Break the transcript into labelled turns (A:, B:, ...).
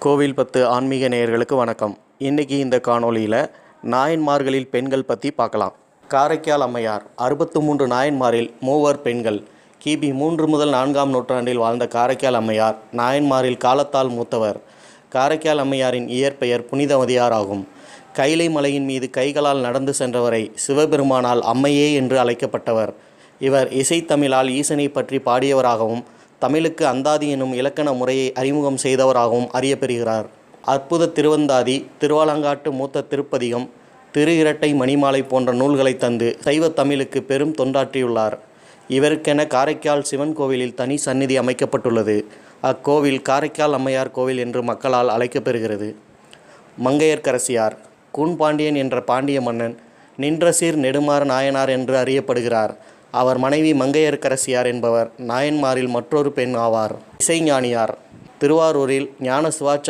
A: கோவில் 10 ஆன்மீக நேயர்களுக்கு வணக்கம். இன்றைக்கி இந்த காணொளியில் நாயன்மார்களில் பெண்கள் பற்றி பார்க்கலாம். காரைக்கால் அம்மையார் 63 நாயன்மாரில் 3 பெண்கள். கிபி 3 முதல் 4ஆம் நூற்றாண்டில் வாழ்ந்த காரைக்கால் அம்மையார் நாயன்மாரில் காலத்தால் மூத்தவர். காரைக்கால் அம்மையாரின் இயற்பெயர் புனிதவதியார் ஆகும். கைலை மலையின் மீது கைகளால் நடந்து சென்றவரை சிவபெருமானால் அம்மையே என்று அழைக்கப்பட்டவர். இவர் இசைத்தமிழால் ஈசனை பற்றி பாடியவராகவும் தமிழுக்கு அந்தாதி எனும் இலக்கண முறையை அறிமுகம் செய்தவராகவும் அறியப்பெறுகிறார். அற்புத திருவந்தாதி, திருவாலங்காட்டு மூத்த திருப்பதிகம், திரு இரட்டை மணிமாலை போன்ற நூல்களை தந்து சைவ தமிழுக்கு பெரும் தொண்டாற்றியுள்ளார். இவருக்கென காரைக்கால் சிவன் கோவிலில் தனி சந்நிதி அமைக்கப்பட்டுள்ளது. அக்கோவில் காரைக்கால் அம்மையார் கோவில் என்று மக்களால் அழைக்கப்பெறுகிறது. மங்கையர்க்கரசியார் கூன்பாண்டியன் என்ற பாண்டிய மன்னன் நின்றசீர் நெடுமாற நாயனார் என்று அறியப்படுகிறார். அவர் மனைவி மங்கையர்க்கரசியார் என்பவர் நாயன்மாரில் மற்றொரு பெண் ஆவார். இசைஞானியார் திருவாரூரில் ஞான சிவாச்சாரிய